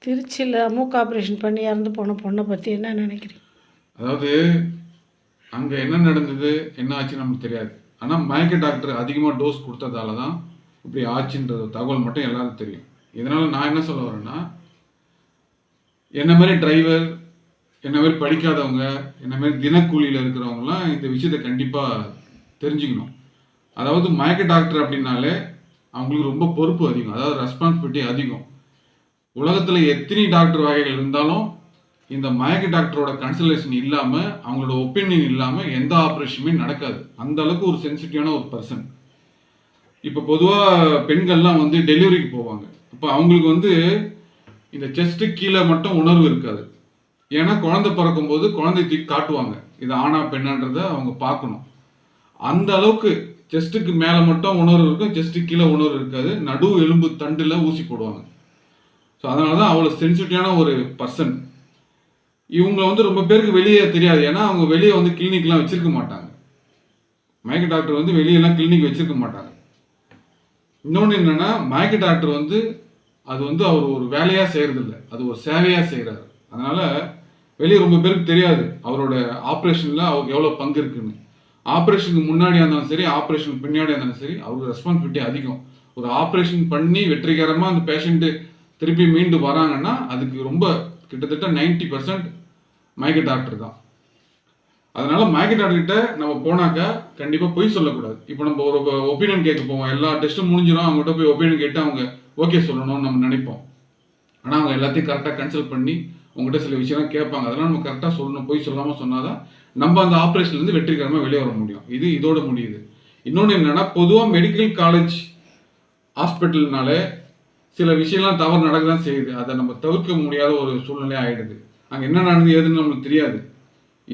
திருச்சியில் மூக்கு ஆப்ரேஷன் பண்ணி இறந்து போன பொண்ணை பற்றி என்ன நினைக்கிறீங்க? அதாவது அங்கே என்ன நடந்தது என்ன ஆச்சுன்னு நமக்கு தெரியாது. ஆனால் மயக்க டாக்டர் அதிகமாக டோஸ் கொடுத்ததால தான் இப்படி ஆச்சுன்ற தகவல் மட்டும் எல்லாருக்கும் தெரியும். இதனால் நான் என்ன சொல்ல வரேன்னா, என்ன மாதிரி டிரைவர், என்ன மாதிரி படிக்காதவங்க, என்ன மாதிரி தினக்கூலியில் இருக்கிறவங்களாம் இந்த விஷயத்தை கண்டிப்பாக தெரிஞ்சுக்கணும். அதாவது மயக்க டாக்டர் அப்படின்னாலே அவங்களுக்கு ரொம்ப பொறுப்பு அதிகம், அதாவது ரெஸ்பான்சிபிலிட்டி அதிகம். உலகத்தில் எத்தனை டாக்டர் வகைகள் இருந்தாலும் இந்த மயக்க டாக்டரோட கன்சல்டேஷன் இல்லாமல், அவங்களோட ஒப்பீனியன் இல்லாமல் எந்த ஆப்ரேஷனுமே நடக்காது. அந்த அளவுக்கு ஒரு சென்சிட்டிவான ஒரு பர்சன். இப்போ பொதுவாக பெண்கள்லாம் வந்து டெலிவரிக்கு போவாங்க. இப்போ அவங்களுக்கு இந்த செஸ்ட்டு கீழே மட்டும் உணர்வு இருக்காது. ஏன்னா குழந்தை பிறக்கும்போது குழந்தை தூக்கி காட்டுவாங்க, இது ஆணா பெண்ணான்றதை அவங்க பார்க்கணும். அந்த அளவுக்கு செஸ்ட்டுக்கு மேலே மட்டும் உணர்வு இருக்கும், செஸ்ட்டுக்கு கீழே உணர்வு இருக்காது. நடு எலும்பு தண்டில் ஊசி போடுவாங்க. ஸோ அதனால தான் அவ்வளோ சென்சிட்டிவான ஒரு பர்சன். இவங்க ரொம்ப பேருக்கு வெளியே தெரியாது. ஏன்னா அவங்க வெளியே கிளினிக்லாம் வச்சிருக்க மாட்டாங்க. மயக்க டாக்டர் வெளியெல்லாம் கிளினிக் வச்சிருக்க மாட்டாங்க. இன்னொன்று என்னன்னா, மயக்க டாக்டர் அது அவர் ஒரு வேலையாக செய்கிறதில்ல, அது ஒரு சேவையாக செய்கிறாரு. அதனால வெளியே ரொம்ப பேருக்கு தெரியாது அவரோட ஆப்ரேஷனில் அவருக்கு எவ்வளோ பங்கு இருக்குன்னு. ஆப்ரேஷனுக்கு முன்னாடியாக இருந்தாலும் சரி, ஆப்ரேஷனுக்கு பின்னாடியாக இருந்தாலும் சரி, அவருக்கு ரெஸ்பான்சிபிலிட்டி அதிகம். ஒரு ஆப்ரேஷன் பண்ணி வெற்றிகரமாக அந்த பேஷண்ட்டு திருப்பி மீண்டு வராங்கன்னா அதுக்கு ரொம்ப கிட்டத்தட்ட 90% மயக்க டாக்டர் தான். அதனால மயக்க டாக்டர்கிட்ட நம்ம போனாக்கா கண்டிப்பாக பொய் சொல்லக்கூடாது. இப்போ நம்ம ஒரு ஒப்பீனியன் கேட்க போவோம், எல்லா டெஸ்ட்டும் முடிஞ்சிடும், அவங்ககிட்ட போய் ஒப்பீனியன் கேட்டு அவங்க ஓகே சொல்லணும்னு நம்ம நினைப்போம். ஆனால் அவங்க எல்லாத்தையும் கரெக்டாக கன்சல்ட் பண்ணி உங்கள்கிட்ட சில விஷயம்லாம் கேட்பாங்க. அதெல்லாம் நம்ம கரெக்டாக சொல்லணும். பொய் சொல்லாமல் சொன்னாதான் நம்ம அந்த ஆப்ரேஷன்லேருந்து வெற்றிகரமாக வெளியே வர முடியும். இதோட முடியுது. இன்னொன்று என்னன்னா, பொதுவாக மெடிக்கல் காலேஜ் ஹாஸ்பிட்டல்னாலே சில விஷயம்லாம் தவறு நடக்க தான் செய்யுது. அதை நம்ம தவிர்க்க முடியாத ஒரு சூழ்நிலை ஆகிடுது. அங்கே என்ன நடந்தது ஏதுன்னு நம்மளுக்கு தெரியாது.